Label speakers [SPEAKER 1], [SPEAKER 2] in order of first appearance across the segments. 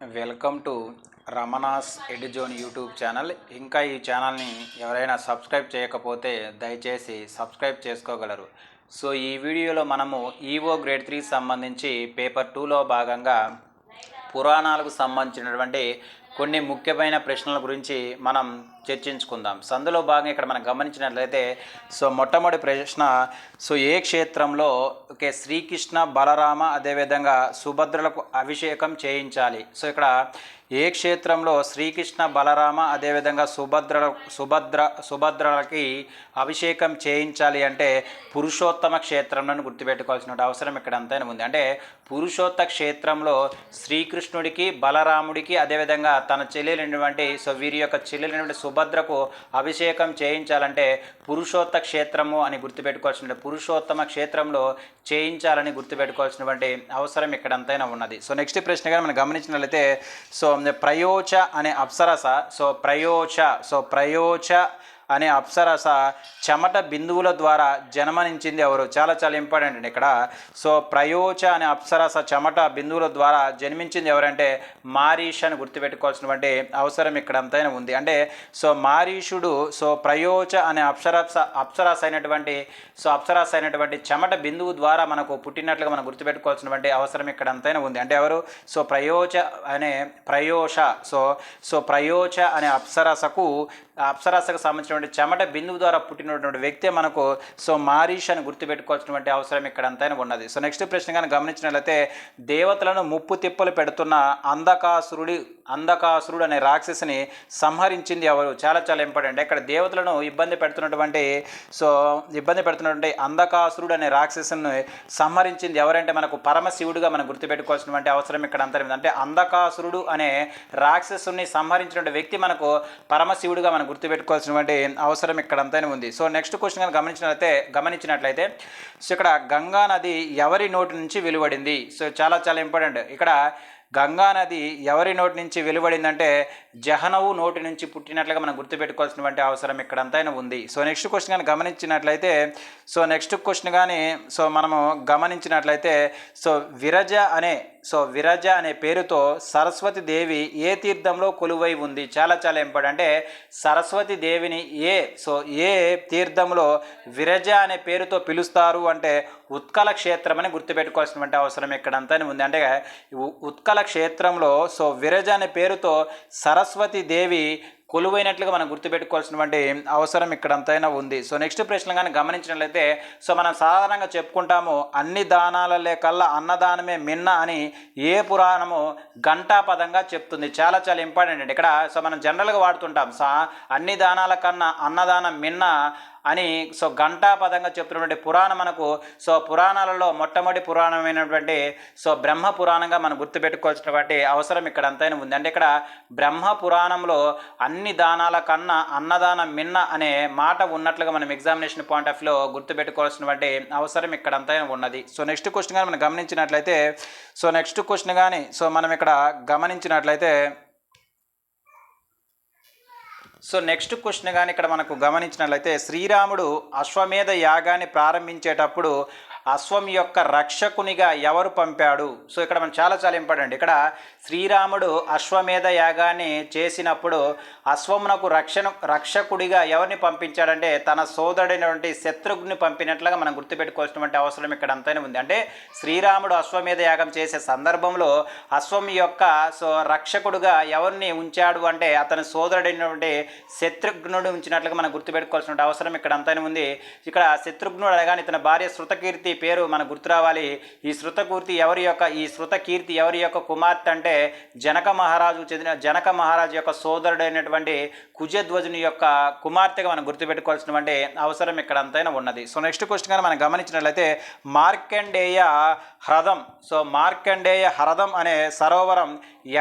[SPEAKER 1] Welcome to Ramana's Eduzone YouTube channel. ఇంకా ఈ ఛానల్ని ఎవరైనా సబ్స్క్రైబ్ చేయకపోతే దయచేసి సబ్స్క్రైబ్ చేసుకోగలరు. సో ఈ వీడియోలో మనము ఈవో గ్రేడ్ 3 సంబంధించి పేపర్ 2లో భాగంగా పురాణాలకు సంబంధించినటువంటి కొన్ని ముఖ్యమైన ప్రశ్నల గురించి మనం చర్చించుకుందాం. అందులో భాగంగా ఇక్కడ మనం గమనించినట్లయితే మొట్టమొదటి ప్రశ్న, ఏ క్షేత్రంలో శ్రీకృష్ణ బలరామ అదేవిధంగా సుభద్రలకు అభిషేకం చేయించాలి? ఇక్కడ ఏ క్షేత్రంలో శ్రీకృష్ణ బలరామ అదేవిధంగా సుభద్రలకి అభిషేకం చేయించాలి అంటే పురుషోత్తమ క్షేత్రంలో గుర్తుపెట్టుకోవాల్సిన అవసరం ఇక్కడ అంతైనా ఉంది. అంటే పురుషోత్త క్షేత్రంలో శ్రీకృష్ణుడికి బలరాముడికి అదేవిధంగా తన చెల్లెలైనటువంటి వీరి యొక్క చెల్లెలైనటువంటి సుభద్రకు అభిషేకం చేయించాలంటే పురుషోత్త క్షేత్రము అని గుర్తుపెట్టుకోవాల్సిన పురుషోత్తమ క్షేత్రంలో చేయించాలని గుర్తుపెట్టుకోవాల్సినటువంటి అవసరం ఇక్కడ అంతైనా ఉన్నది. నెక్స్ట్ ప్రశ్నగా మనం గమనించినట్లయితే ప్రయోచ అనే అప్సరస ప్రయోచ అనే అప్సరస చెమట బిందువుల ద్వారా జన్మనించింది ఎవరు? చాలా ఇంపార్టెంట్ అండి ఇక్కడ. ప్రయోచ అనే అప్సరస చెమట బిందువుల ద్వారా జన్మించింది ఎవరంటే మారీష్ అని గుర్తుపెట్టుకోవాల్సినటువంటి అవసరం ఇక్కడ అంతైనా ఉంది. అంటే మారీషుడు ప్రయోచ అనే అప్సరస అయినటువంటి చెమట బిందువు ద్వారా మనకు పుట్టినట్లుగా మనం గుర్తుపెట్టుకోవాల్సినటువంటి అవసరం ఇక్కడ అంతైనా ఉంది. అంటే ఎవరు? ప్రయోచ అనే అప్సరసకు సంబంధించినటువంటి చెమట బిందువు ద్వారా పుట్టినటువంటి వ్యక్తి మనకు మారీష్ అని గుర్తుపెట్టుకోవాల్సినటువంటి అవసరం ఇక్కడ అంతైనా ఉన్నది. నెక్స్ట్ ప్రశ్న కానీ గమనించినట్లయితే దేవతలను ముప్పు తిప్పలు పెడుతున్న అంధకాసురుడు అనే రాక్షసిని సంహరించింది ఎవరు? చాలా ఇంపార్టెంట్. ఇక్కడ దేవతలను ఇబ్బంది పెడుతున్నటువంటి అంధకాసురుడు అనే రాక్షసుని సంహరించింది ఎవరంటే మనకు పరమశివుడుగా మనం గుర్తుపెట్టుకోవాల్సినటువంటి అవసరం ఇక్కడ అంతా. అంటే అంధకాసురుడు అనే రాక్షసుని సంహరించినటువంటి వ్యక్తి మనకు పరమశివుడుగా మనం గుర్తుపెట్టుకోవాల్సినటువంటి అవసరం ఇక్కడ అంతైనా ఉంది. నెక్స్ట్ క్వశ్చన్ కానీ గమనించినట్లయితే ఇక్కడ గంగా నది ఎవరి నోటి నుంచి వెలువడింది? చాలా ఇంపార్టెంట్. ఇక్కడ గంగా నది ఎవరి నోటి నుంచి వెలువడిందంటే జహనవు నోటి నుంచి పుట్టినట్లుగా మనం గుర్తుపెట్టుకోవాల్సినటువంటి అవసరం ఇక్కడ అంతైనా ఉంది. నెక్స్ట్ క్వశ్చన్ కానీ గమనించినట్లయితే మనము గమనించినట్లయితే విరజ అనే పేరుతో సరస్వతి దేవి ఏ తీర్థంలో కొలువై ఉంది? చాలా ఇంపార్టెంట్. అంటే సరస్వతి దేవిని ఏ తీర్థంలో విరజ అనే పేరుతో పిలుస్తారు అంటే ఉత్కల క్షేత్రం అని గుర్తుపెట్టుకోవాల్సినటువంటి అవసరం ఎక్కడంతా ఉంది. అంటే ఉత్కల క్షేత్రంలో విరజ అనే పేరుతో సరస్వతి దేవి కొలువైనట్లుగా మనం గుర్తుపెట్టుకోవాల్సినటువంటి అవసరం ఇక్కడంతైనా ఉంది. నెక్స్ట్ ప్రశ్న కానీ గమనించినట్లయితే మనం సాధారణంగా చెప్పుకుంటాము అన్ని దానాలలే కల్లా అన్నదానమే మిన్న అని ఏ పురాణము ఘంటాపదంగా చెప్తుంది? చాలా ఇంపార్టెంట్ అండి. ఇక్కడ మనం జనరల్గా వాడుతుంటాం అన్ని దానాల కన్నా అన్నదానం మిన్న అని ఘంటాపదంగా చెప్తున్నటువంటి పురాణం మనకు పురాణాలలో మొట్టమొదటి పురాణమైనటువంటి బ్రహ్మ పురాణంగా మనం గుర్తుపెట్టుకోవాల్సినటువంటి అవసరం ఇక్కడ అంతైనా ఉంది. అంటే ఇక్కడ బ్రహ్మ పురాణంలో అన్ని దానాల కన్నా అన్నదానం మిన్న అనే మాట ఉన్నట్లుగా మనం ఎగ్జామినేషన్ పాయింట్ ఆఫ్ వ్యూలో గుర్తుపెట్టుకోవాల్సినటువంటి అవసరం ఇక్కడ అంతైనా ఉన్నది. నెక్స్ట్ క్వశ్చన్ కానీ మనం గమనించినట్లయితే మనం ఇక్కడ గమనించినట్లయితే నెక్స్ట్ క్వశ్చన్ కానీ ఇక్కడ మనకు గమనించినట్లయితే శ్రీరాముడు అశ్వమేధ యాగాన్ని ప్రారంభించేటప్పుడు అశ్వం యొక్క రక్షకునిగా ఎవరు పంపాడు? ఇక్కడ మనం చాలా ఇంపార్టెంట్. ఇక్కడ శ్రీరాముడు అశ్వమేధ యాగాన్ని చేసినప్పుడు అశ్వమునకు రక్షకుడిగా ఎవరిని పంపించాడంటే తన సోదరుడైనటువంటి శత్రుఘ్ని పంపినట్లుగా మనం గుర్తుపెట్టుకోవాల్సినటువంటి అవసరం ఇక్కడ అంతైనా ఉంది. అంటే శ్రీరాముడు అశ్వమేధ యాగం చేసే సందర్భంలో అశ్వం యొక్క రక్షకుడుగా ఎవరిని ఉంచాడు అంటే అతని సోదరుడైనటువంటి శత్రుఘ్నుడు ఉంచినట్లుగా మనం గుర్తుపెట్టుకోవాల్సిన అవసరం ఇక్కడ అంతైనా ఉంది. ఇక్కడ శత్రుఘ్నుడు అనగానే ఇతని భార్య శృతకీర్తి పేరు మనకు గుర్తు రావాలి. ఈ శృతకీర్తి ఎవరి యొక్క కుమార్తె అంటే జనక మహారాజు యొక్క సోదరుడైనటువంటి కుజధ్వజుని యొక్క కుమార్తెగా మనం గుర్తుపెట్టుకోవాల్సినటువంటి అవసరం ఇక్కడ అంతైనా ఉన్నది. నెక్స్ట్ క్వశ్చన్ కానీ మనం గమనించినట్లయితే మార్కండేయ హ్రదం అనే సరోవరం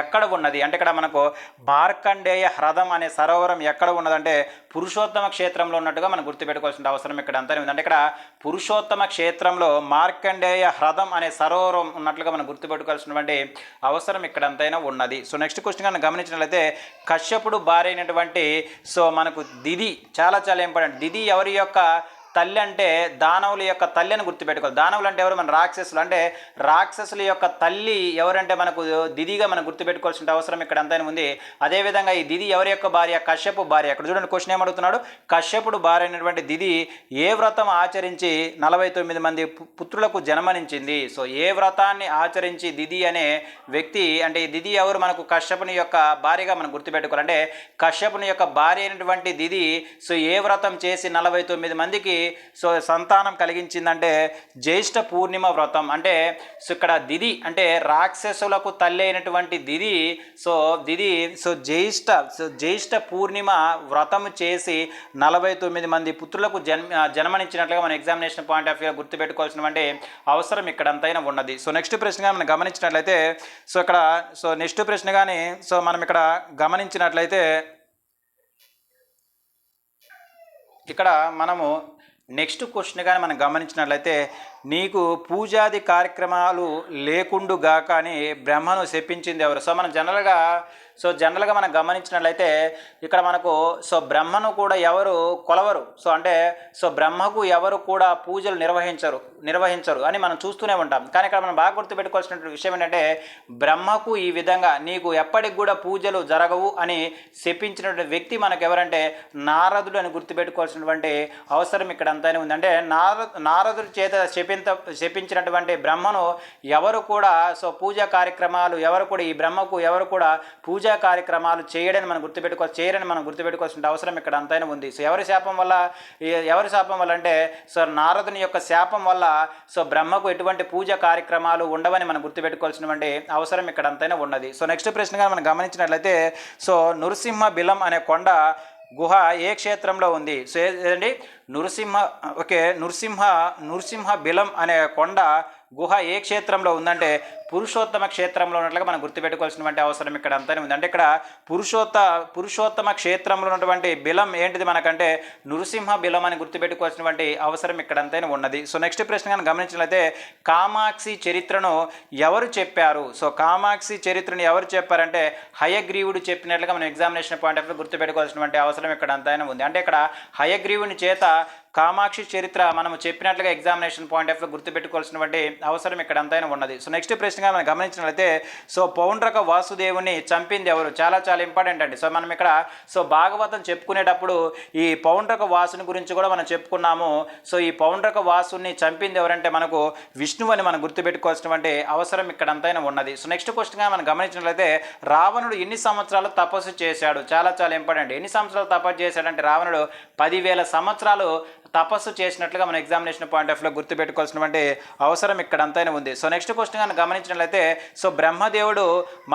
[SPEAKER 1] ఎక్కడ ఉన్నది? అంటే ఇక్కడ మనకు మార్కండేయ హ్రదం అనే సరోవరం ఎక్కడ ఉన్నదంటే పురుషోత్తమ క్షేత్రంలో ఉన్నట్టుగా మనం గుర్తుపెట్టుకోవాల్సిన అవసరం ఇక్కడ అంతా ఉంది. అంటే ఇక్కడ పురుషోత్తమ క్షేత్రంలో మార్కండేయ హ్రదం అనే సరోవరం ఉన్నట్లుగా మనం గుర్తుపెట్టుకోవాల్సినటువంటి అవసరం ఇక్కడ అంతైనా ఉన్నది. నెక్స్ట్ క్వశ్చన్ కానీ గమనించినట్లయితే కశ్యపుడు భార్య అయినటువంటి మనకు దిది చాలా ఇంపార్టెంట్. దిది ఎవరి యొక్క తల్లి అంటే దానవుల యొక్క తల్లి అని గుర్తుపెట్టుకోవాలి. దానవులు అంటే ఎవరు? మన రాక్షసులు. అంటే రాక్షసుల యొక్క తల్లి ఎవరంటే మనకు దిదిగా మనం గుర్తుపెట్టుకోవాల్సిన అవసరం ఇక్కడ ఎంతైనా ఉంది. అదేవిధంగా ఈ దిది ఎవరి యొక్క భార్య? కశ్యపు భార్య. అక్కడ చూడండి క్వశ్చన్ ఏమడుగుతున్నాడు, కశ్యపుడు భార్య అయినటువంటి దిది ఏ వ్రతం ఆచరించి 49 మంది పుత్రులకు జన్మనించింది. సో ఏ వ్రతాన్ని ఆచరించి దిది అనే వ్యక్తి, అంటే ఈ దిది ఎవరు? మనకు కశ్యపుని యొక్క భార్యగా మనం గుర్తుపెట్టుకోవాలి. అంటే కశ్యపుని యొక్క భార్య అయినటువంటి దిది సో ఏ వ్రతం చేసి 49 మందికి సో సంతానం కలిగించిందంటే జ్యేష్ఠ పూర్ణిమ వ్రతం. అంటే సో ఇక్కడ దిది అంటే రాక్షసులకు తల్లి అయినటువంటి దిది జ్యేష్ఠ పూర్ణిమ వ్రతం చేసి 49 మంది పుత్రులకు జన్మనిచ్చినట్లుగా మన ఎగ్జామినేషన్ పాయింట్ ఆఫ్ వ్యూ గుర్తుపెట్టుకోవాల్సినటువంటి అవసరం ఇక్కడ అంతైనా ఉన్నది. సో నెక్స్ట్ ప్రశ్నగా మనం గమనించినట్లయితే నెక్స్ట్ ప్రశ్న కానీ మనం ఇక్కడ గమనించినట్లయితే ఇక్కడ మనము నెక్స్ట్ క్వశ్చన్ కానీ మనం గమనించినట్లయితే, నీకు పూజాది కార్యక్రమాలు లేకుండుగా కానీ బ్రహ్మను శపించింది ఎవరు? మనం జనరల్గా మనం గమనించినట్లయితే ఇక్కడ మనకు బ్రహ్మను కూడా ఎవరు కొలవరు. అంటే బ్రహ్మకు ఎవరు కూడా పూజలు నిర్వహించరు అని మనం చూస్తూనే ఉంటాం. కానీ ఇక్కడ మనం బాగా గుర్తుపెట్టుకోవాల్సిన విషయం ఏంటంటే, బ్రహ్మకు ఈ విధంగా నీకు ఎప్పటికి కూడా పూజలు జరగవు అని శపించినటువంటి వ్యక్తి మనకు ఎవరంటే నారదుడు అని గుర్తుపెట్టుకోవాల్సినటువంటి అవసరం ఇక్కడ అంతనే ఉంది. అంటే నారదుడి చేత శపించినటువంటి బ్రహ్మను ఎవరు కూడా పూజా కార్యక్రమాలు ఈ బ్రహ్మకు ఎవరు కూడా పూజా కార్యక్రమాలు చేయరని మనం గుర్తుపెట్టుకోవాల్సిన అవసరం ఇక్కడ అంతైనా ఉంది. ఎవరి శాపం వల్ల అంటే నారదుని యొక్క శాపం వల్ల బ్రహ్మకు ఎటువంటి పూజా కార్యక్రమాలు ఉండవని మనం గుర్తుపెట్టుకోవాల్సినటువంటి అవసరం ఇక్కడ అంతైనా ఉన్నది. నెక్స్ట్ ప్రశ్నగా మనం గమనించినట్లయితే నృసింహ బిలం అనే కొండ గుహ ఏ క్షేత్రంలో ఉంది? ఏదండి నృసింహ బిలం అనే కొండ గుహ ఏ క్షేత్రంలో ఉందంటే పురుషోత్తమ క్షేత్రంలో ఉన్నట్లుగా మనం గుర్తుపెట్టుకోవాల్సినటువంటి అవసరం ఇక్కడ అంతనే ఉంది. అంటే ఇక్కడ పురుషోత్తమ క్షేత్రంలో ఉన్నటువంటి బిలం ఏంటిది మనకంటే నృసింహ బిలం అని గుర్తుపెట్టుకోవాల్సినటువంటి అవసరం ఇక్కడ అంతైనా ఉన్నది. నెక్స్ట్ ప్రశ్న కానీ గమనించినట్లయితే కామాక్షి చరిత్రను ఎవరు చెప్పారు? కామాక్షి చరిత్రను ఎవరు చెప్పారంటే హయగ్రీవుడు చెప్పినట్లుగా మనం ఎగ్జామినేషన్ పాయింట్ ఆఫ్ వ్యూ గుర్తుపెట్టుకోవాల్సినటువంటి అవసరం ఇక్కడ అంతైనా ఉంది. అంటే ఇక్కడ హయగ్రీవుని చేత కామాక్షి చరిత్ర మనము చెప్పినట్లుగా ఎగ్జామినేషన్ పాయింట్ ఆఫ్ వ్యూ గుర్తుపెట్టుకోవాల్సినటువంటి అవసరం ఇక్కడ అంతైనా ఉన్నది. నెక్స్ట్ ప్రశ్నగా మనం గమనించినట్లయితే పౌండ్రక వాసుదేవుని చంపింది ఎవరు? చాలా ఇంపార్టెంట్ అండి. మనం ఇక్కడ భాగవతం చెప్పుకునేటప్పుడు ఈ పౌండ్రక వాసుని గురించి కూడా మనం చెప్పుకున్నాము. ఈ పౌండ్రక వాసుని చంపింది ఎవరంటే మనకు విష్ణువు అని మనం గుర్తుపెట్టుకోవాల్సినటువంటి అవసరం ఇక్కడ అంతైనా ఉన్నది. నెక్స్ట్ క్వశ్చన్గా మనం గమనించినట్లయితే రావణుడు ఎన్ని సంవత్సరాలు తపస్సు చేశాడు? చాలా ఇంపార్టెంట్. ఎన్ని సంవత్సరాలు తపస్సు చేశాడంటే రావణుడు 10,000 సంవత్సరాలు తపస్సు చేసినట్లుగా మన ఎగ్జామినేషన్ పాయింట్ ఆఫ్ వ్యూ గుర్తుపెట్టుకోవాల్సినటువంటి అవసరం ఇక్కడ అంతైనా ఉంది. నెక్స్ట్ క్వశ్చన్ కానీ గమనించినట్లయితే బ్రహ్మదేవుడు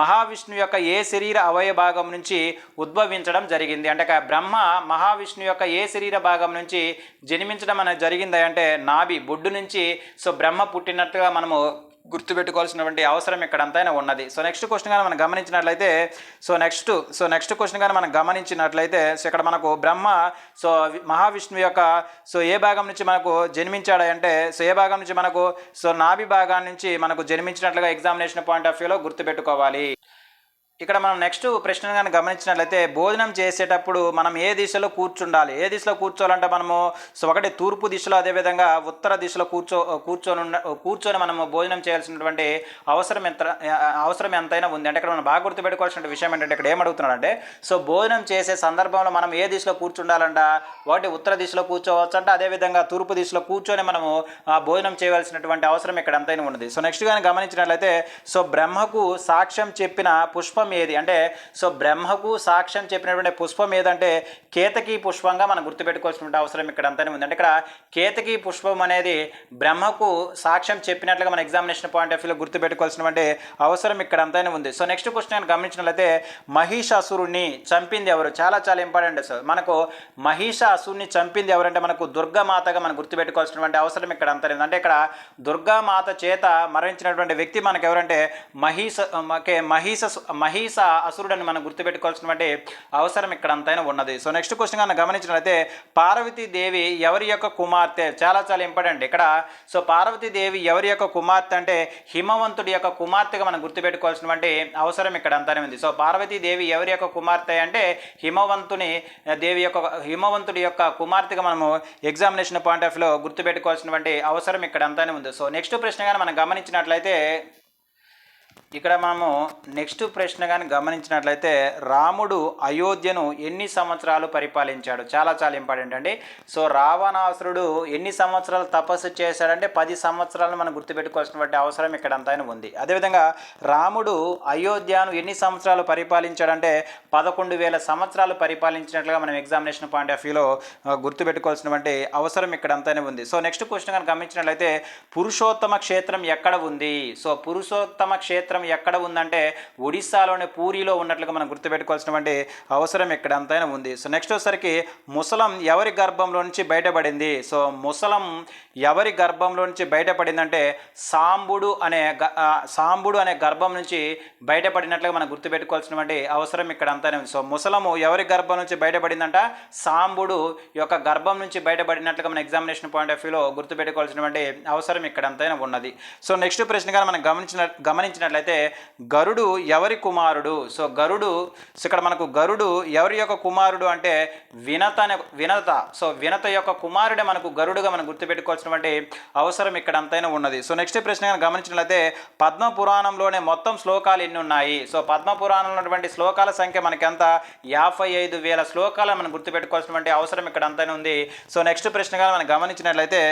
[SPEAKER 1] మహావిష్ణు యొక్క ఏ శరీర అవయవ భాగం నుంచి ఉద్భవించడం జరిగింది? అంటే బ్రహ్మ మహావిష్ణు యొక్క ఏ శరీర భాగం నుంచి జన్మించడం అనేది జరిగింది అంటే నాభి బొడ్డు నుంచి బ్రహ్మ పుట్టినట్టుగా మనము గుర్తుపెట్టుకోవాల్సినటువంటి అవసరం ఇక్కడ అంతైనా ఉన్నది. నెక్స్ట్ క్వశ్చన్ కానీ మనం గమనించినట్లయితే నెక్స్ట్ క్వశ్చన్ కానీ మనం గమనించినట్లయితే ఇక్కడ బ్రహ్మ మహావిష్ణువు యొక్క ఏ భాగం నుంచి మనకు జన్మించాడంటే ఏ భాగం నుంచి మనకు నాభి భాగం నుంచి మనకు జన్మించినట్లుగా ఎగ్జామినేషన్ పాయింట్ ఆఫ్ వ్యూలో గుర్తుపెట్టుకోవాలి. ఇక్కడ మనం నెక్స్ట్ ప్రశ్న కానీ గమనించినట్లయితే భోజనం చేసేటప్పుడు మనం ఏ దిశలో కూర్చుండాలి? ఏ దిశలో కూర్చోవాలంటే మనము ఒకటి తూర్పు దిశలో, అదేవిధంగా ఉత్తర దిశలో కూర్చొని మనము భోజనం చేయాల్సినటువంటి అవసరం ఎంతైనా ఉంది. అంటే ఇక్కడ మనం బాగా గుర్తుపెట్టుకోవాల్సిన విషయం ఏంటంటే ఇక్కడ ఏమడుగుతున్నాడంటే భోజనం చేసే సందర్భంలో మనం ఏ దిశలో కూర్చుండాలంట? ఒకటి ఉత్తర దిశలో కూర్చోవచ్చు అంట, అదేవిధంగా తూర్పు దిశలో కూర్చొని మనము భోజనం చేయవలసినటువంటి అవసరం ఇక్కడ ఎంతైనా ఉన్నది. నెక్స్ట్ కానీ గమనించినట్లయితే బ్రహ్మకు సాక్ష్యం చెప్పిన పుష్పం ఏది? అంటే బ్రహ్మకు సాక్ష్యం చెప్పినటువంటి పుష్పం ఏదంటే కేతకీ పుష్పంగా మనం గుర్తుపెట్టుకోవాల్సిన అవసరం ఇక్కడ అంతనే ఉంది. అంటే ఇక్కడ కేతకీ పుష్పం అనేది బ్రహ్మకు సాక్ష్యం చెప్పినట్లుగా మన ఎగ్జామినేషన్ పాయింట్ ఆఫ్ వ్యూలో గుర్తుపెట్టుకోవాల్సినటువంటి అవసరం ఇక్కడ అంతనే ఉంది. నెక్స్ట్ క్వశ్చన్ గమనించినట్లయితే మహిషాసురుణ్ణి చంపింది ఎవరు? చాలా ఇంపార్టెంట్. మనకు మహిషాసురుణ్ణి చంపింది ఎవరంటే మనకు దుర్గామాతగా మనం గుర్తుపెట్టుకోవాల్సినటువంటి అవసరం ఇక్కడ అంతనే ఉంది. అంటే ఇక్కడ దుర్గామాత చేత మరణించినటువంటి వ్యక్తి మనకు ఎవరంటే మహిషాసురుడు మహీస అసురుడని మనం గుర్తుపెట్టుకోవాల్సినటువంటి అవసరం ఇక్కడ అంతైనా ఉన్నది. సో నెక్స్ట్ క్వశ్చన్ కనుక గమనించినట్లయితే పార్వతీదేవి ఎవరి యొక్క కుమార్తె? చాలా చాలా ఇంపార్టెంట్ ఇక్కడ. సో పార్వతీదేవి ఎవరి యొక్క కుమార్తె అంటే హిమవంతుడి యొక్క కుమార్తెగా మనం గుర్తుపెట్టుకోవాల్సినటువంటి అవసరం ఇక్కడ అంతానే ఉంది. సో పార్వతీదేవి ఎవరి యొక్క కుమార్తె అంటే హిమవంతుడి యొక్క కుమార్తెగా మనము ఎగ్జామినేషన్ పాయింట్ ఆఫ్ వ్యూలో గుర్తుపెట్టుకోవాల్సినటువంటి అవసరం ఇక్కడ అంతానే ఉంది. సో నెక్స్ట్ ప్రశ్న కానీ మనం గమనించినట్లయితే ఇక్కడ మనము నెక్స్ట్ ప్రశ్న కానీ గమనించినట్లయితే రాముడు అయోధ్యను ఎన్ని సంవత్సరాలు పరిపాలించాడు? చాలా చాలా ఇంపార్టెంట్ అండి. సో రావణాసురుడు ఎన్ని సంవత్సరాలు తపస్సు చేశాడంటే 10 సంవత్సరాలను మనం గుర్తుపెట్టుకోవాల్సినటువంటి అవసరం ఇక్కడ అంతైనా ఉంది. అదేవిధంగా రాముడు అయోధ్యను ఎన్ని సంవత్సరాలు పరిపాలించాడంటే 11,000 సంవత్సరాలు పరిపాలించినట్లుగా మనం ఎగ్జామినేషన్ పాయింట్ ఆఫ్ వ్యూలో గుర్తుపెట్టుకోవాల్సినటువంటి అవసరం ఇక్కడ అంతైనా ఉంది. సో నెక్స్ట్ క్వశ్చన్ కానీ గమనించినట్లయితే పురుషోత్తమ క్షేత్రం ఎక్కడ ఉంది? సో పురుషోత్తమ క్షేత్రం ఎక్కడ ఉందంటే ఒడిస్సాలోని పూరిలో ఉన్నట్లుగా మనం గుర్తుపెట్టుకోవాల్సినటువంటి అవసరం ఇక్కడ అంతైనా ఉంది. సో నెక్స్ట్ వచ్చేసరికి ముసలం ఎవరి గర్భంలో నుంచి బయటపడింది? సో ముసలం ఎవరి గర్భంలో నుంచి బయటపడిందంటే సాంబుడు అనే గర్భం నుంచి బయటపడినట్లుగా మనం గుర్తుపెట్టుకోవాల్సినటువంటి అవసరం ఇక్కడ అంతైనా ఉంది. సో ముసలము ఎవరి గర్భం నుంచి బయటపడిందంట? సాంబుడు యొక్క గర్భం నుంచి బయటపడినట్లుగా మన ఎగ్జామినేషన్ పాయింట్ ఆఫ్ వ్యూలో గుర్తుపెట్టుకోవాల్సినటువంటి అవసరం ఇక్కడ అంతైనా ఉన్నది. సో నెక్స్ట్ ప్రశ్నగా మనం గమనించినట్లయితే గరుడు ఎవరి కుమారుడు? సో ఇక్కడ మనకు గరుడు ఎవరి యొక్క కుమారుడు అంటే వినత. సో వినత యొక్క కుమారుడే మనకు గరుడుగా మనం గుర్తుపెట్టుకోవాల్సినటువంటి అవసరం ఇక్కడ అంతైనా ఉన్నది. సో నెక్స్ట్ ప్రశ్న గమనించినట్లయితే పద్మ పురాణంలోనే మొత్తం శ్లోకాలు ఎన్ని ఉన్నాయి? సో పద్మ పురాణంలో ఉన్నటువంటి శ్లోకాల సంఖ్య మనకి ఎంత? 55,000 శ్లోకాలను మనం గుర్తుపెట్టుకోవాల్సినటువంటి అవసరం ఇక్కడ అంతైనా ఉంది. సో నెక్స్ట్ ప్రశ్నగా మనం గమనించినట్లయితే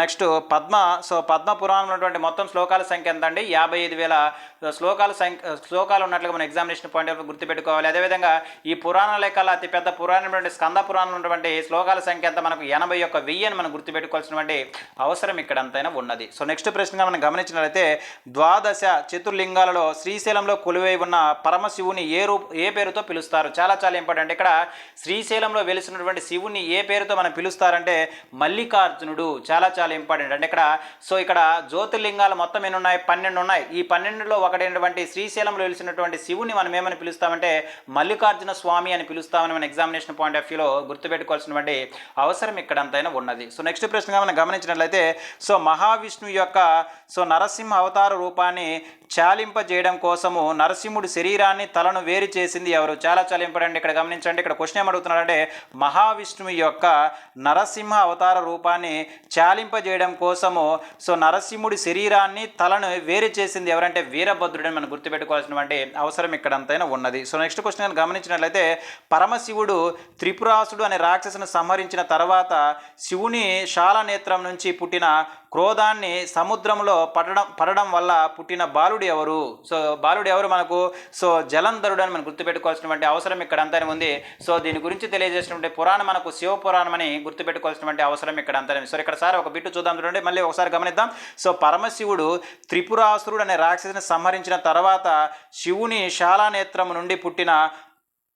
[SPEAKER 1] నెక్స్ట్ పద్మ పురాణంలో ఉన్నటువంటి మొత్తం శ్లోకాల సంఖ్య ఎంత అండి? 55,000 శ్లోకాలు ఉన్నట్లుగా మనం ఎగ్జామినేషన్ పాయింట్ ఆఫ్ గుర్తుపెట్టుకోవాలి. అదేవిధంగా ఈ పురాణాల కల్లా అతిపెద్ద పురాణం స్కంద పురాణంలో ఉన్నటువంటి శ్లోకాల సంఖ్య అంతా మనకు 81,000 అని మనం గుర్తుపెట్టుకోవాల్సినటువంటి అవసరం ఇక్కడ అంతైనా ఉన్నది. సో నెక్స్ట్ ప్రశ్నగా మనం గమనించినట్లయితే ద్వాదశ చతుర్లింగాలలో శ్రీశైలంలో కొలువై ఉన్న పరమశివుని ఏ పేరుతో పిలుస్తారు? చాలా చాలా ఇంపార్టెంట్. ఇక్కడ శ్రీశైలంలో వెలిసినటువంటి శివుని ఏ పేరుతో మనం పిలుస్తారంటే మల్లికార్జునుడు. చాలా చాలా ఇంపార్టెంట్ అంటే ఇక్కడ జ్యోతిర్లింగాలు మొత్తం ఎన్ని ఉన్నాయి? 12 ఉన్నాయి. ఈ 12లో ఒకటైనటువంటి శ్రీశైలంలో వెలిసినటువంటి శివుని మనం ఏమని పిలుస్తామంటే మల్లికార్జున స్వామి అని పిలుస్తామని మన ఎగ్జామినేషన్ పాయింట్ ఆఫ్ వ్యూలో గుర్తుపెట్టుకోవాల్సినటువంటి అవసరం ఇక్కడ అంతైనా ఉన్నది. సో నెక్స్ట్ ప్రశ్నగా మనం గమనించినట్లయితే మహావిష్ణువు యొక్క నరసింహ అవతార రూపాన్ని చాలింపజేయడం కోసము నరసింహుడి శరీరాన్ని తలను వేరు చేసింది ఎవరు? చాలా చాలా ఇంపార్టెంట్. ఇక్కడ గమనించండి. ఇక్కడ క్వశ్చన్ ఏమడుగుతున్నాడంటే మహావిష్ణువు యొక్క నరసింహ అవతార రూపాన్ని చాలింపజేయడం కోసము నరసింహుడి శరీరాన్ని తలను వేరు చేసింది ఎవరంటే వీరభద్రుడని మనం గుర్తుపెట్టుకోవాల్సినటువంటి అవసరం ఇక్కడ అంతైనా ఉన్నది. సో నెక్స్ట్ క్వశ్చన్ గమనించినట్లయితే పరమశివుడు త్రిపురాసుడు అనే రాక్షసును సంహరించిన తర్వాత శివుని శాలనేత్రం నుంచి పుట్టిన క్రోధాన్ని సముద్రంలో పడడం వల్ల పుట్టిన బాలుడు ఎవరు? బాలుడు ఎవరు మనకు? జలంధరుడు అని మనం గుర్తుపెట్టుకోవాల్సినటువంటి అవసరం ఇక్కడ అంతనే ఉంది. దీని గురించి తెలియజేసినటువంటి పురాణం మనకు శివపురాణం అని గుర్తుపెట్టుకోవాల్సినటువంటి అవసరం ఇక్కడ అంతనే ఉంది. ఇక్కడ సార్ ఒక బిట్టు చూద్దాం, చూడండి, మళ్ళీ ఒకసారి గమనిద్దాం. పరమశివుడు త్రిపురాసురుడు అనే రాక్షసుని సంహరించిన తర్వాత శివుని శాలానేత్రం నుండి పుట్టిన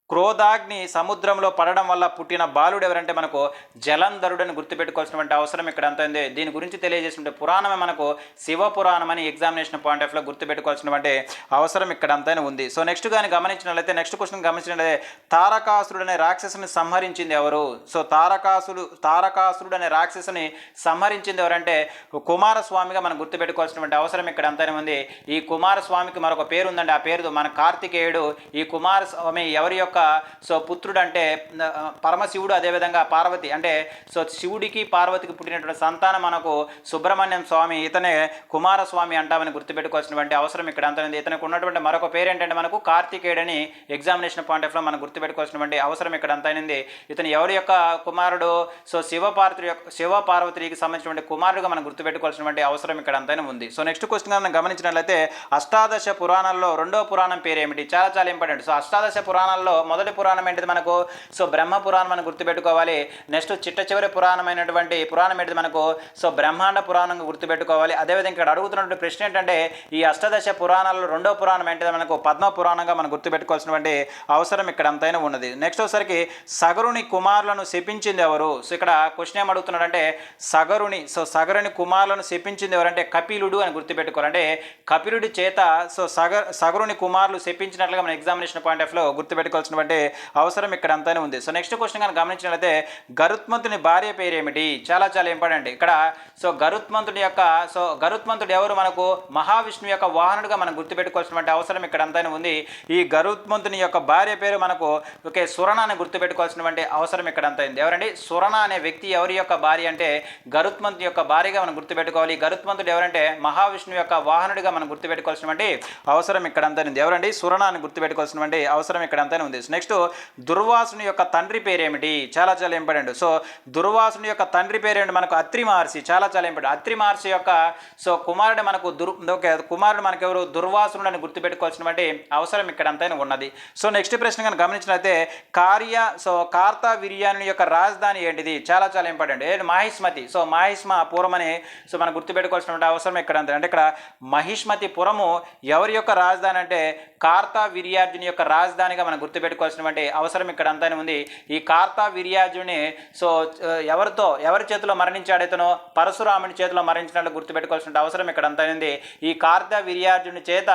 [SPEAKER 1] క్రోధాగ్ని సముద్రంలో పడడం వల్ల పుట్టిన బాలుడు ఎవరంటే మనకు జలంధరుడని గుర్తుపెట్టుకోవాల్సినటువంటి అవసరం ఇక్కడ అంత ఉంది. దీని గురించి తెలియజేసినటువంటి పురాణమే మనకు శివపురాణం అని ఎగ్జామినేషన్ పాయింట్ ఆఫ్ లో గుర్తుపెట్టుకోవాల్సినటువంటి అవసరం ఇక్కడ అంతనే ఉంది. నెక్స్ట్ కానీ గమనించినట్లయితే నెక్స్ట్ క్వశ్చన్ గమనించినట్లయితే తారకాసురుడు అనే రాక్షసుని సంహరించింది ఎవరు? తారకాసురుడు అనే రాక్షసుని సంహరించింది ఎవరంటే కుమారస్వామిగా మనం గుర్తుపెట్టుకోవాల్సినటువంటి అవసరం ఇక్కడ అంతనే ఉంది. ఈ కుమారస్వామికి మరొక పేరు ఉందండి. ఆ పేరు మన కార్తికేయుడు. ఈ కుమారస్వామి ఎవరి యొక్క పుత్రుడు అంటే పరమశివుడు, అదేవిధంగా పార్వతి, అంటే శివుడికి పార్వతికి పుట్టినటువంటి సంతానం మనకు సుబ్రహ్మణ్యం స్వామి. ఇతనే కుమారస్వామి అంటామని గుర్తుపెట్టుకోవాల్సినటువంటి అవసరం ఇక్కడ అంత ఉంది. ఇతనికి ఉన్నటువంటి మరొక పేరు ఏంటంటే మనకు కార్తికేయుడని ఎగ్జామినేషన్ పాయింట్ ఆఫ్ లో మనం గుర్తుపెట్టుకోవాల్సినటువంటి అవసరం ఇక్కడ అంత ఉంది. ఇతను ఎవరి యొక్క కుమారుడు? శివపార్వతికి సంబంధించినటువంటి కుమారుడుగా మనం గుర్తుపెట్టుకోవాల్సినటువంటి అవసరం ఇక్కడ అంతైనా ఉంది. నెక్స్ట్ క్వశ్చన్ మనం గమనించినట్లయితే అష్టాదశ పురాణాల్లో రెండో పురాణం పేరు ఏమిటి? చాలా చాలా ఇంపార్టెంట్. అష్టాదశ పురాణాల్లో మొదటి పురాణం ఏంటిది మనకు? సో బ్రహ్మ పురాణం అని గుర్తుపెట్టుకోవాలి. నెక్స్ట్ చిట్ట చివరి పురాణమైనటువంటి పురాణం ఏంటిది మనకు? సో బ్రహ్మాండ పురాణంగా గుర్తుపెట్టుకోవాలి. అదేవిధంగా ఇక్కడ అడుగుతున్నటువంటి ప్రశ్న ఏంటంటే ఈ అష్టాదశ పురాణాలలో రెండో పురాణం ఏంటిది మనకు? పద్మ పురాణంగా మనం గుర్తుపెట్టుకోవాల్సినటువంటి అవసరం ఇక్కడ అంతైనా ఉన్నది. నెక్స్ట్ వచ్చేసరికి సగరుని కుమారులను శపించింది ఎవరు? సో ఇక్కడ క్వశ్చన్ ఏం అడుగుతున్నాడంటే సగరుని కుమారులను శపించింది ఎవరంటే కపిలుడు అని గుర్తుపెట్టుకోవాలి. అంటే కపిలుడి చేత సో సగరుని కుమారులు శపించినట్లుగా మన ఎగ్జామినేషన్ పాయింట్ ఆఫ్ లో గుర్తుపెట్టుకోవాల్సినటువంటి అవసరం ఇక్కడ అంతైనా ఉంది. సో నెక్స్ట్ క్వశ్చన్ కానీ గమనించినట్లయితే గరుత్మంతుని భార్య పేరు ఏమిటి? చాలా చాలా ఇంపార్టెంట్ ఇక్కడ. సో గరుత్మంతుడు ఎవరు మనకు? మహావిష్ణువు యొక్క వాహనుడిగా మనం గుర్తుపెట్టుకోవాల్సినటువంటి అవసరం ఇక్కడ అంతైనా ఉంది. ఈ గరుత్మంతుని యొక్క భార్య పేరు మనకు సురణ అని గుర్తుపెట్టుకోవాల్సినటువంటి అవసరం ఇక్కడ అంతా ఉంది. ఎవరండి? సురణ అనే వ్యక్తి ఎవరి యొక్క భార్య అంటే గరుత్మంతుని యొక్క భార్యగా మనం గుర్తుపెట్టుకోవాలి. గరుత్మంతుడు ఎవరంటే మహావిష్ణువు యొక్క వాహనుడిగా మనం గుర్తుపెట్టుకోవాల్సినటువంటి అవసరం ఇక్కడ అంతా ఉంది. ఎవరండి? సురణ అని గుర్తుపెట్టుకోవాల్సినటువంటి అవసరం ఇక్కడ అంతా ఉంది. నెక్స్ట్ దుర్వాసుని యొక్క తండ్రి పేరు ఏమిటి? చాలా చాలా ఇంపార్టెంట్. సో దుర్వాసుని యొక్క తండ్రి పేరు ఏమిటి మనకు? అత్రి మహర్షి. చాలా చాలా ఇంపార్టెంట్. అత్రి మహర్షి యొక్క కుమారుడు మనకు కుమారుడు మనకు ఎవరు? దుర్వాసుడు అని గుర్తుపెట్టుకోవాల్సినటువంటి అవసరం ఇక్కడ అంతైనా ఉన్నది. సో నెక్స్ట్ ప్రశ్న కనుక గమనించినట్లయితే కార్తవీర్యాని యొక్క రాజధాని ఏంటిది? చాలా చాలా ఇంపార్టెంట్. మహిష్మతి. సో మహిష్మపురం అని మనం గుర్తుపెట్టుకోవాల్సిన అవసరం ఇక్కడ అంతే. అంటే ఇక్కడ మహిష్మతిపురము ఎవరి యొక్క రాజధాని అంటే కార్తవీర్యార్జుని యొక్క రాజధానిగా మనం గుర్తుపెట్టుకోవాల్సినటువంటి అవసరం ఇక్కడ అంతానే ఉంది. ఈ కార్తవీర్యార్జుని ఎవరి చేతిలో మరణించాడు? ఇతను పరశురాముని చేతిలో మరణించినట్లు గుర్తుపెట్టుకోవాల్సిన అవసరం ఇక్కడ అంతా ఉంది. ఈ కార్తవీర్యార్జుని చేత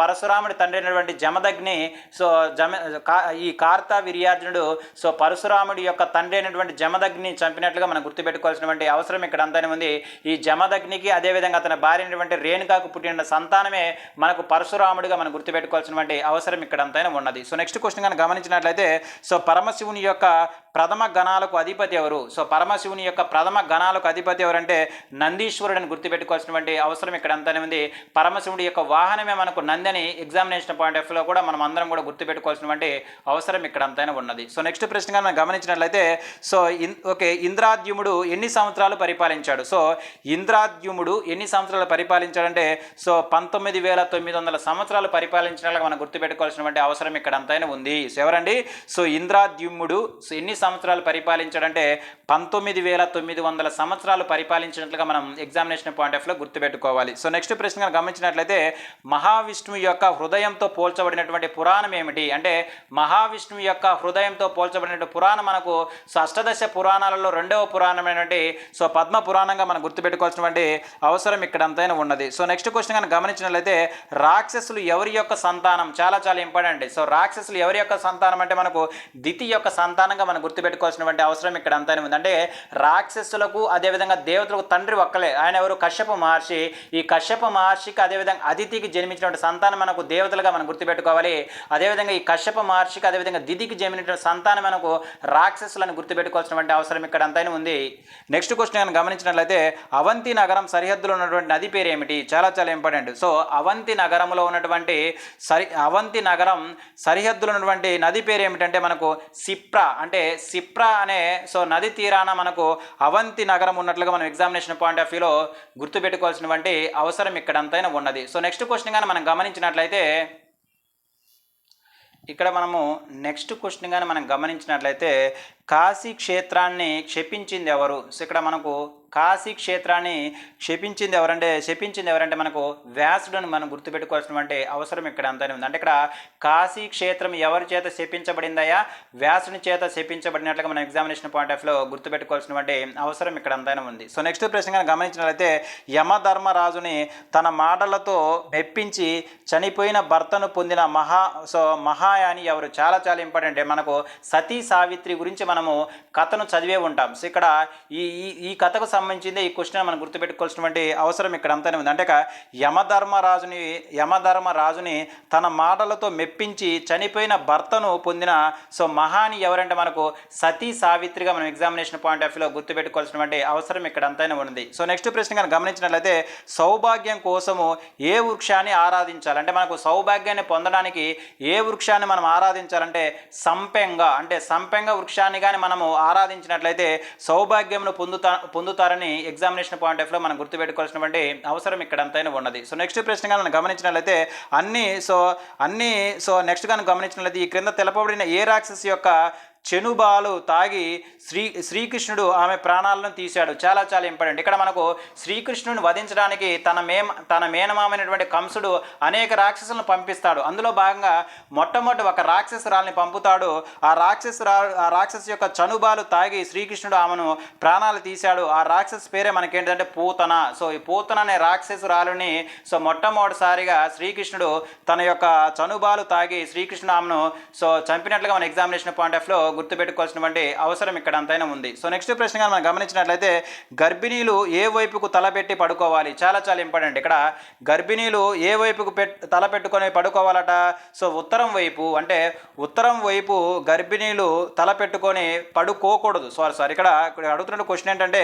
[SPEAKER 1] పరశురాముడి తండ్రి అయినటువంటి జమదగ్ని ఈ కార్తవీర్యార్జునుడు పరశురాముడి యొక్క తండ్రి అయినటువంటి జమదగ్ని చంపినట్లుగా మనం గుర్తుపెట్టుకోవాల్సినటువంటి అవసరం ఇక్కడ అంతానే ఉంది. ఈ జమదగ్నికి అదేవిధంగా అతని భార్య అయినటువంటి రేణుకాకు పుట్టిన సంతానమే మనకు పరశురాముడిగా మనం గుర్తుపెట్టుకోవాల్సినటువంటి అవసరం ఇక్కడ అంతైనా ఉన్నది. సో నెక్స్ట్ క్వశ్చన్ కనుక గమనించినట్లయితే పరమశివుని యొక్క ప్రథమ గణాలకు అధిపతి ఎవరు? పరమశివుని యొక్క ప్రథమ గణాలకు అధిపతి ఎవరంటే నందీశ్వరుడు అని గుర్తుపెట్టుకోవాల్సినటువంటి అవసరం ఇక్కడ అంతానే ఉంది. పరమశివుడి యొక్క వాహనమే మనకు నంది అని ఎగ్జామినేషన్ పాయింట్ ఆఫ్ లో కూడా మనం అందరం కూడా గుర్తుపెట్టుకోవాల్సినటువంటి అవసరం ఇక్కడ అంతైనా ఉన్నది. సో నెక్స్ట్ ప్రశ్నగా మనం గమనించినట్లయితే ఇంద్రాద్యుముడు ఎన్ని సంవత్సరాలు పరిపాలించాడు? ఇంద్రాద్యుముడు ఎన్ని సంవత్సరాలు పరిపాలించాడంటే 19,900 సంవత్సరాలు పరిపాలించినట్లుగా మనం గుర్తుపెట్టుకోవాల్సినటువంటి అవసరం ఇక్కడ అంతైనా ఉంది. ఎవరండి? ఇంద్రాద్యుముడు ఎన్ని సంవత్సరాలు పరిపాలించాడంటే 19,900 సంవత్సరాలు పరిపాలించినట్లుగా మనం ఎగ్జామినేషన్ పాయింట్ ఆఫ్ లో గుర్తుపెట్టుకోవాలి. సో నెక్స్ట్ ప్రశ్న గమనించినట్లయితే మహావిష్ణువు యొక్క హృదయంతో పోల్చబడినటువంటి పురాణం ఏమిటి? అంటే మహావిష్ణువు యొక్క హృదయంతో పోల్చబడిన పురాణం మనకు అష్టాదశ పురాణాలలో రెండవ పురాణమైనటువంటి పద్మ పురాణంగా మనం గుర్తుపెట్టుకోవాల్సినటువంటి అవసరం ఇక్కడ అంతైనా ఉన్నది. సో నెక్స్ట్ క్వశ్చన్ కనుక గమనించినట్లయితే రాక్షసులు ఎవరి యొక్క సంతానం? చాలా చాలా ఇంపార్టెంట్. రాక్షసులు ఎవరి యొక్క సంతానం అంటే మనకు దితి యొక్క సంతానంగా మనం గుర్తుపెట్టుకోవాల్సినటువంటి అవసరం ఇక్కడ అంతైనా ఉంది. అంటే రాక్షసులకు అదేవిధంగా దేవతలకు తండ్రి ఒక్కలే. ఆయన ఎవరు? కశ్యప మహర్షి. ఈ కశ్యప మహర్షికి అదేవిధంగా అదితికి జన్మించినటువంటి సంతానం మనకు దేవతలుగా మనం గుర్తుపెట్టుకోవాలి. అదేవిధంగా ఈ కశ్యప మహర్షికి అదేవిధంగా దితికి జన్మించినటువంటి సంతానం మనకు రాక్షసులను గుర్తుపెట్టుకోవాల్సినటువంటి అవసరం ఇక్కడ అంతైనా ఉంది. నెక్స్ట్ క్వశ్చన్ కనుక గమనించినట్లయితే అవంతి నగరం సరిహద్దులో ఉన్నటువంటి నది పేరు ఏమిటి? చాలా చాలా ఇంపార్టెంట్. అవంతి నగరంలో ఉన్నటువంటి అవంతి నగరం సరిహద్దులో ఉన్నటువంటి నది పేరు ఏమిటంటే మనకు సిప్రా. అంటే సిప్రా అనే నది తీరాన మనకు అవంతి నగరం ఉన్నట్లుగా మనం ఎగ్జామినేషన్ పాయింట్ ఆఫ్ వ్యూలో గుర్తుపెట్టుకోవాల్సినటువంటి అవసరం ఇక్కడ అంతైనా ఉన్నది. సో నెక్స్ట్ క్వశ్చన్ కానీ మనం గమనించినట్లయితే ఇక్కడ మనము నెక్స్ట్ క్వశ్చన్ కానీ మనం గమనించినట్లయితే కాశీ క్షేత్రాన్ని క్షపించింది ఎవరు? ఇక్కడ మనకు కాశీ క్షేత్రాన్ని శపించింది ఎవరంటే మనకు వ్యాసుడు మనం గుర్తుపెట్టుకోవాల్సినటువంటి అవసరం ఇక్కడ అంతనే ఉంది. అంటే ఇక్కడ కాశీ క్షేత్రం ఎవరి చేత శపించబడిందయా? వ్యాసుని చేత శపించబడినట్లుగా మనం ఎగ్జామినేషన్ పాయింట్ ఆఫ్ లో గుర్తుపెట్టుకోవాల్సినటువంటి అవసరం ఇక్కడ అంతనే ఉంది. సో నెక్స్ట్ ప్రశ్న గమనించినట్లయితే యమధర్మరాజుని తన మాటలతో మెప్పించి చనిపోయిన భర్తను పొందిన మహాయాని ఎవరు? చాలా చాలా ఇంపార్టెంట్. మనకు సతీ సావిత్రి గురించి మనము కథను చదివే ఉంటాం. సో ఇక్కడ ఈ కథకు సంబంధించిందే ఈ క్వశ్చన్ మనం గుర్తుపెట్టుకోవాల్సినటువంటి అవసరం ఇక్కడ అంతానే ఉంది. అంటే యమధర్మరాజుని తన మాటలతో మెప్పించి చనిపోయిన భర్తను పొందిన మహాని ఎవరంటే మనకు సతీ సావిత్రిగా మనం ఎగ్జామినేషన్ పాయింట్ ఆఫ్ వ్యూలో గుర్తుపెట్టుకోవాల్సినటువంటి అవసరం ఇక్కడ అంతానే ఉంది. సో నెక్స్ట్ ప్రశ్న కనుక గమనించినట్లయితే సౌభాగ్యం కోసము ఏ వృక్షాన్ని ఆరాధించాలంటే మనకు సౌభాగ్యాన్ని పొందడానికి ఏ వృక్షాన్ని మనం ఆరాధించాలంటే సంపెంగ వృక్షాన్ని కానీ మనము ఆరాధించినట్లయితే సౌభాగ్యమును పొందుతారని పూజిస్తారని ఎగ్జామినేషన్ పాయింట్ ఆఫ్ వ్యూలో మనం గుర్తుపెట్టుకోవాల్సినటువంటి అవసరం ఇక్కడ ఎంతైనా ఉన్నది. సో నెక్స్ట్ ప్రశ్నగా మనం గమనించినట్లయితే నెక్స్ట్ కానీ గమనించినట్లయితే ఈ క్రింద తెలపబడిన ఏ రాక్షసి యొక్క చెనుబాలు తాగి శ్రీకృష్ణుడు ఆమె ప్రాణాలను తీశాడు. చాలా చాలా ఇంపార్టెంట్. ఇక్కడ మనకు శ్రీకృష్ణుని వధించడానికి తన మేనమామైనటువంటి కంసుడు అనేక రాక్షసులను పంపిస్తాడు. అందులో భాగంగా మొట్టమొదటి ఒక రాక్షసురాల్ని పంపుతాడు. ఆ రాక్షసు యొక్క చనుబాలు తాగి శ్రీకృష్ణుడు ఆమెను ప్రాణాలు తీశాడు. ఆ రాక్షసు పేరే మనకేంటంటే పూతన. సో ఈ పూతన అనే రాక్షసురాలుని మొట్టమొదటిసారిగా శ్రీకృష్ణుడు తన యొక్క చనుబాలు తాగి శ్రీకృష్ణుడు ఆమెను చంపినట్లుగా మన ఎగ్జామినేషన్ పాయింట్ ఆఫ్ లో గుర్తుపెట్టుకోవాల్సినటువంటి అవసరం ఇక్కడ అంతైనా ఉంది. సో నెక్స్ట్ ప్రశ్నగా మనం గమనించినట్లయితే గర్భిణీలు ఏ వైపుకు తలపెట్టి పడుకోవాలి? చాలా చాలా ఇంపార్టెంట్. ఇక్కడ గర్భిణీలు ఏ వైపుకు తల పెట్టుకొని పడుకోవాలట? సో ఉత్తరం వైపు, అంటే ఉత్తరం వైపు గర్భిణీలు తల పెట్టుకొని పడుకోకూడదు. సారీ ఇక్కడ అడుగుతున్న క్వశ్చన్ ఏంటంటే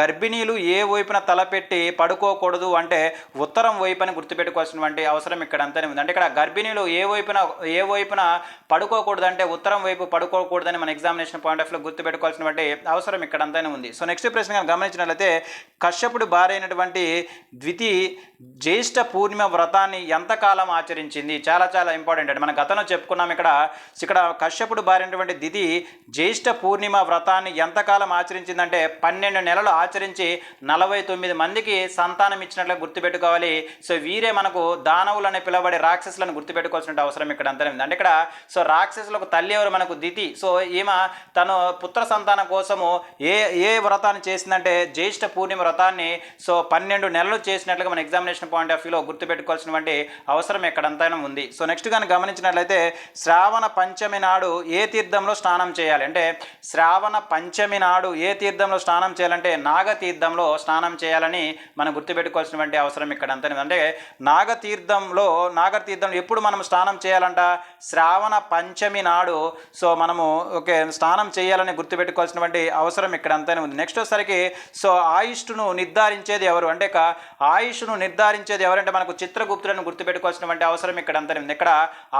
[SPEAKER 1] గర్భిణీలు ఏ వైపున తలపెట్టి పడుకోకూడదు అంటే ఉత్తరం వైపు అని గుర్తుపెట్టుకోవాల్సినటువంటి అవసరం ఇక్కడ అంతనే ఉంది. అంటే ఇక్కడ గర్భిణీలు ఏ వైపున పడుకోకూడదు అంటే ఉత్తరం వైపు పడుకోకూడదని మన ఎగ్జామినేషన్ పాయింట్ ఆఫ్ లో గుర్తుపెట్టుకోవాల్సినటువంటి అవసరం ఇక్కడ అంతనే ఉంది. సో నెక్స్ట్ ప్రశ్న గమనించినట్లయితే కశ్యపుడు భార్య అయినటువంటి ద్వితి జ్యేష్ఠ పూర్ణిమ వ్రతాన్ని ఎంతకాలం ఆచరించింది? చాలా చాలా ఇంపార్టెంట్ అండి. మనం గతంలో చెప్పుకున్నాం. ఇక్కడ కశ్యపుడు భార్య అయినటువంటి ద్వితి జ్యేష్ఠ పూర్ణిమ వ్రతాన్ని ఎంతకాలం ఆచరించిందంటే 12 నెలలు ఆచరించి 49 మందికి సంతానం ఇచ్చినట్లు గుర్తుపెట్టుకోవాలి. సో వీరే మనకు దానవులు అని పిలువబడే రాక్షసులను గుర్తుపెట్టుకోవాల్సిన అవసరం ఇక్కడ అంతనే ఉంది. అంటే ఇక్కడ రాక్షసులకు తల్లి ఎవరు? మనకు దితి. సో ఈమె తను పుత్ర సంతానం కోసము ఏ వ్రతాన్ని చేసిందంటే జ్యేష్ఠ పూర్ణిమ వ్రతాన్ని 12 నెలలు చేసినట్లుగా మన ఎగ్జామినేషన్ పాయింట్ ఆఫ్ వ్యూలో గుర్తుపెట్టుకోవాల్సినటువంటి అవసరం ఎక్కడంతైనా ఉంది. సో నెక్స్ట్ కానీ గమనించినట్లయితే శ్రావణ పంచమి నాడు ఏ తీర్థంలో స్నానం చేయాలి? అంటే శ్రావణ పంచమి నాడు ఏ తీర్థంలో స్నానం చేయాలంటే నాగతీర్థంలో స్నానం చేయాలని మనం గుర్తుపెట్టుకోవాల్సినటువంటి అవసరం ఇక్కడంతనే. అంటే నాగతీర్థంలో ఎప్పుడు మనం స్నానం చేయాలంట? శ్రావణ పంచమి నాడు మనము స్నానం చేయాలని గుర్తుపెట్టుకోవాల్సినటువంటి అవసరం ఇక్కడ అంతనే ఉంది. నెక్స్ట్ వచ్చేసరికి ఆయుష్ను నిర్ధారించేది ఎవరు? అంటే ఆయుష్ను నిర్ధారించేది ఎవరంటే మనకు చిత్రగుప్తులను గుర్తుపెట్టుకోవాల్సినటువంటి అవసరం ఇక్కడ అంతనే ఉంది. ఇక్కడ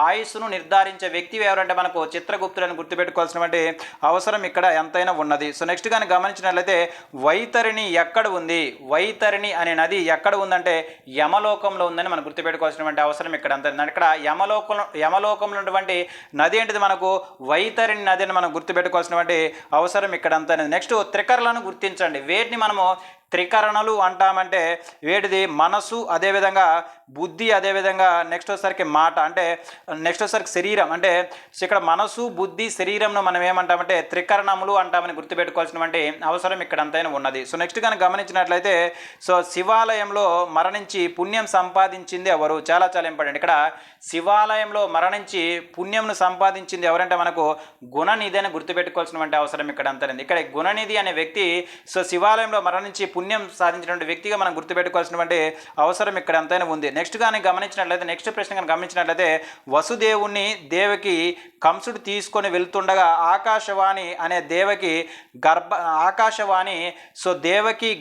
[SPEAKER 1] ఆయుష్ను నిర్ధారించే వ్యక్తి ఎవరంటే మనకు చిత్రగుప్తులను గుర్తుపెట్టుకోవాల్సినటువంటి అవసరం ఇక్కడ ఎంతైనా ఉన్నది. సో నెక్స్ట్ కానీ గమనించినట్లయితే వైతరిణి ఎక్కడ ఉంది? వైతరిణి అనే నది ఎక్కడ ఉందంటే యమలోకంలో ఉందని మనం గుర్తుపెట్టుకోవాల్సినటువంటి అవసరం ఇక్కడ అంతైనా. ఇక్కడ యమలోకంలో ఉన్నటువంటి నది ఏంటిది? మనకు వైతరిణి నది అని మనం గుర్తుపెట్టుకోవాల్సినటువంటి అవసరం ఇక్కడ అంతా. నెక్స్ట్ త్రికరణలను గుర్తించండి. వేటిని మనము త్రికరణలు అంటామంటే వేటిది? మనసు, అదేవిధంగా బుద్ధి, అదేవిధంగా నెక్స్ట్ వచ్చేసరికి మాట, అంటే నెక్స్ట్ వచ్చేసరికి శరీరం. అంటే ఇక్కడ మనసు, బుద్ధి, శరీరంను మనం ఏమంటామంటే త్రికరణములు అంటామని గుర్తుపెట్టుకోవాల్సినటువంటి అవసరం ఇక్కడ అంతైనా ఉన్నది. సో నెక్స్ట్ కానీ గమనించినట్లయితే శివాలయంలో మరణించి పుణ్యం సంపాదించింది ఎవరు? చాలా చాలా ఇంపార్టెంట్. ఇక్కడ శివాలయంలో మరణించి పుణ్యంను సంపాదించింది ఎవరంటే మనకు గుణనిధి అని గుర్తుపెట్టుకోవాల్సినటువంటి అవసరం ఇక్కడ అంతైంది. ఇక్కడ గుణనిధి అనే వ్యక్తి శివాలయంలో మరణించి పుణ్యం సాధించినటువంటి వ్యక్తిగా మనం గుర్తుపెట్టుకోవాల్సినటువంటి అవసరం ఇక్కడ ఎంతైనా ఉంది. నెక్స్ట్ కానీ గమనించినట్లయితే నెక్స్ట్ ప్రశ్న కానీ గమనించినట్లయితే వసుదేవుణ్ణి దేవకి కంసుడు తీసుకొని వెళ్తుండగా ఆకాశవాణి అనే దేవకి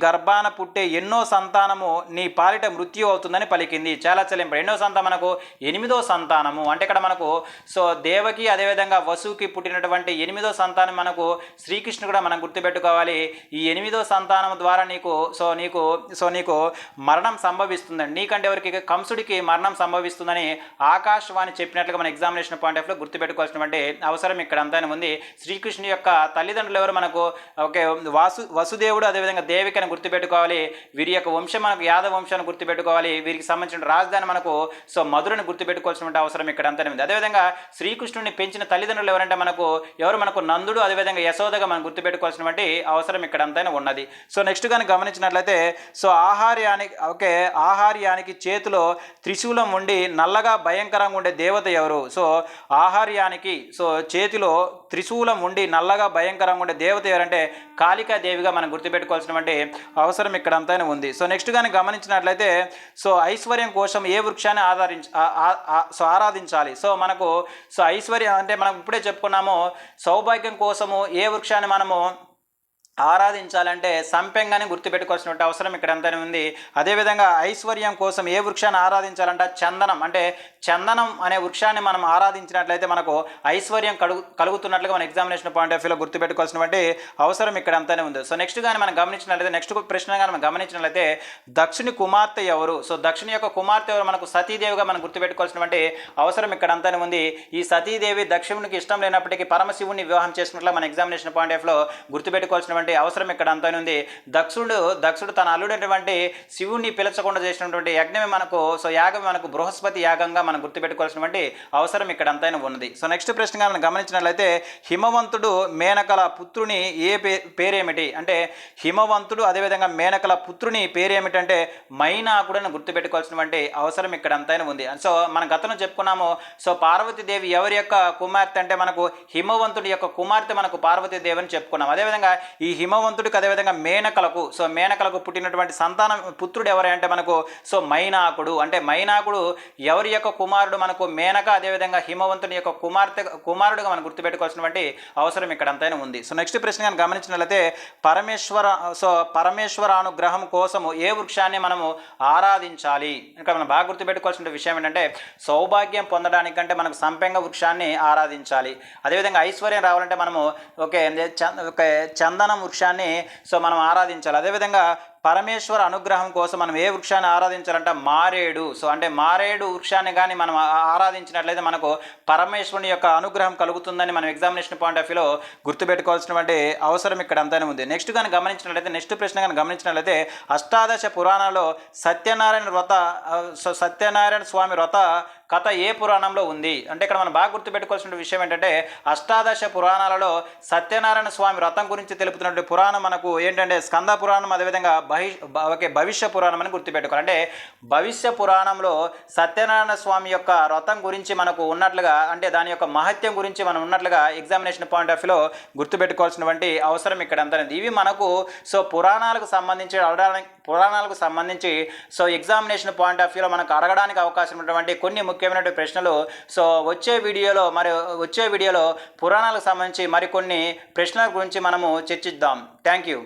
[SPEAKER 1] గర్భాన పుట్టే ఎన్నో సంతానము నీ పాలిట మృత్యు అవుతుందని పలికింది. చాలా చలింప ఎన్నో సంతానం మనకు 8వ సంతానము. అంటే ఇక్కడ మనకు దేవకి అదేవిధంగా వసుకి పుట్టినటువంటి 8వ సంతానం మనకు శ్రీకృష్ణుడు కూడా మనం గుర్తుపెట్టుకోవాలి. ఈ 8వ సంతానం ద్వారా నీకు మరణం సంభవిస్తుందండి. నీకంటే ఎవరికి? కంసుడికి మరణం సంభవిస్తుందని ఆకాశవాణి చెప్పినట్లుగా మన ఎగ్జామినేషన్ పాయింట్ ఆఫ్ లో గుర్తుపెట్టుకోవాల్సినటువంటి అవసరం ఇక్కడ అంతైనా ఉంది. శ్రీకృష్ణుని యొక్క తల్లిదండ్రులు ఎవరు? మనకు వసుదేవుడు, అదేవిధంగా దేవికి అని గుర్తుపెట్టుకోవాలి. వీరి యొక్క వంశం మనకు యాదవ వంశాన్ని గుర్తుపెట్టుకోవాలి. వీరికి సంబంధించిన రాజధాని మనకు మధురని గుర్తుపెట్టుకోవాల్సినటువంటి అవసరం ఇక్కడ అంతైనా ఉంది. అదేవిధంగా శ్రీకృష్ణుని పెంచిన తల్లిదండ్రులు ఎవరంటే మనకు నందుడు, అదేవిధంగా యశోదగా మనం గుర్తుపెట్టుకోవాల్సినటువంటి అవసరం ఇక్కడ అంతైనా ఉన్నది. సో నెక్స్ట్ కానీ గమనించినట్లయితే ఆహార్యానికి చేతిలో త్రిశూలం ఉండి నల్లగా భయంకరంగా ఉండే దేవత ఎవరు? ఆహార్యానికి చేతిలో త్రిశూలం ఉండి నల్లగా భయంకరంగా ఉండే దేవత ఎవరంటే కాళికాదేవిగా మనం గుర్తుపెట్టుకోవాల్సినటువంటి అవసరం ఇక్కడ అంతైనా ఉంది. సో నెక్స్ట్ కానీ గమనించినట్లయితే ఐశ్వర్యం కోసం ఏ వృక్షాన్ని ఆరాధించాలి? మనకు ఐశ్వర్యం అంటే మనం ఇప్పుడే చెప్పుకున్నాము. సౌభాగ్యం కోసము ఏ వృక్షాన్ని మనము ఆరాధించాలంటే సంపెంగానే గుర్తుపెట్టుకోవాల్సిన అవసరం ఇక్కడ ఎంతైనా ఉంది. అదేవిధంగా ఐశ్వర్యం కోసం ఏ వృక్షాన్ని ఆరాధించాలంటే చందనం, అంటే చందనం అనే వృక్షాన్ని మనం ఆరాధించినట్లయితే మనకు ఐశ్వర్యం కలుగుతున్నట్లుగా మన ఎగ్జామినేషన్ పాయింట్ ఆఫ్ వ్యూలో గుర్తుపెట్టుకోవాల్సినటువంటి అవసరం ఇక్కడ ఎంతైనా ఉంది. సో నెక్స్ట్ కానీ మనం గమనించినట్లయితే, నెక్స్ట్ ప్రశ్న కానీ మనం గమనించినట్లయితే దక్షుని కుమార్తె ఎవరు? సో దక్షుని యొక్క కుమార్తె ఎవరు? మనకు సతీదేవిగా మనం గుర్తుపెట్టుకోవాల్సినటువంటి అవసరం ఇక్కడ ఎంతైనా ఉంది. ఈ సతీదేవి దక్షునికి ఇష్టం లేనప్పటికీ పరమశివుని వివాహం చేసుకున్నట్లు మన ఎగ్జామినేషన్ పాయింట్ ఆఫ్ వ్యూలో గుర్తుపెట్టుకోవాల్సిన అవసరం ఇక్కడ అంతా ఉంది. దక్షుడు తన అల్లుడైనటువంటి శివుణ్ణి పిలచకుండా చేసినటువంటి యజ్ఞమే మనకు, సో యాగం మనకు బృహస్పతి యాగంగా మనం గుర్తుపెట్టుకోవాల్సినటువంటి అవసరం ఇక్కడ అంతైనా ఉన్నది. సో నెక్స్ట్ ప్రశ్నగా మనం గమనించినట్లయితే హిమవంతుడు మేనకల పుత్రుని పేరేమిటి? అంటే హిమవంతుడు అదేవిధంగా మేనకల పుత్రుని పేరేమిటంటే మైనాకుడు అని గుర్తుపెట్టుకోవాల్సినటువంటి అవసరం ఇక్కడ అంతైనా ఉంది. సో మనం గతంలో చెప్పుకున్నాము. సో పార్వతీదేవి ఎవరి యొక్క కుమార్తె అంటే మనకు హిమవంతుడి యొక్క కుమార్తె మనకు పార్వతీదేవి అని చెప్పుకున్నాం. అదేవిధంగా ఈ హిమవంతుడికి అదేవిధంగా మేనకలకు, సో మేనకలకు పుట్టినటువంటి సంతానం పుత్రుడు ఎవరు అంటే మనకు సో మైనాకుడు. అంటే మైనాకుడు ఎవరి యొక్క కుమారుడు? మనకు మేనక అదేవిధంగా హిమవంతుని యొక్క కుమారుడుగా మనం గుర్తుపెట్టుకోవాల్సినటువంటి అవసరం ఇక్కడ అంతైనా ఉంది. సో నెక్స్ట్ ప్రశ్న కానీ గమనించినట్లయితే పరమేశ్వరానుగ్రహం కోసము ఏ వృక్షాన్ని మనము ఆరాధించాలి? ఇంకా మనం బాగా గుర్తుపెట్టుకోవాల్సిన విషయం ఏంటంటే సౌభాగ్యం పొందడానికంటే మనకు సంపెంగ వృక్షాన్ని ఆరాధించాలి. అదేవిధంగా ఐశ్వర్యం రావాలంటే మనము చందనం వృక్షాన్ని సో మనం ఆరాధించాలి. అదేవిధంగా పరమేశ్వర అనుగ్రహం కోసం మనం ఏ వృక్షాన్ని ఆరాధించాలంటే మారేడు. సో అంటే మారేడు వృక్షాన్ని కానీ మనం ఆరాధించినట్లయితే మనకు పరమేశ్వరుని యొక్క అనుగ్రహం కలుగుతుందని మనం ఎగ్జామినేషన్ పాయింట్ ఆఫ్ వ్యూలో గుర్తుపెట్టుకోవాల్సినటువంటి అవసరం ఇక్కడ అంతైనా ఉంది. నెక్స్ట్ కానీ గమనించినట్లయితే, నెక్స్ట్ ప్రశ్న కానీ గమనించినట్లయితే అష్టాదశ పురాణాల్లో సత్యనారాయణ స్వామి వ్రత కథ ఏ పురాణంలో ఉంది? అంటే ఇక్కడ మనం బాగా గుర్తుపెట్టుకోవాల్సిన విషయం ఏంటంటే అష్టాదశ పురాణాలలో సత్యనారాయణ స్వామి వ్రతం గురించి తెలుపుతున్నటువంటి పురాణం మనకు ఏంటంటే స్కంద పురాణం, అదేవిధంగా భవిష్య పురాణం అని గుర్తుపెట్టుకోవాలి. అంటే భవిష్య పురాణంలో సత్యనారాయణ స్వామి యొక్క వ్రతం గురించి మనకు ఉన్నట్లుగా, అంటే దాని యొక్క మహత్యం గురించి మనం ఉన్నట్లుగా ఎగ్జామినేషన్ పాయింట్ ఆఫ్ వ్యూలో గుర్తుపెట్టుకోవాల్సినటువంటి అవసరం ఇక్కడ అంతా. ఇవి మనకు సో పురాణాలకు సంబంధించి సో ఎగ్జామినేషన్ పాయింట్ ఆఫ్ వ్యూలో మనకు అడగడానికి అవకాశం ఉన్నటువంటి కొన్ని ముఖ్యమైనటువంటి ప్రశ్నలు. సో వచ్చే వీడియోలో పురాణాలకు సంబంధించి మరికొన్ని ప్రశ్నల గురించి మనము చర్చిద్దాం. Thank you.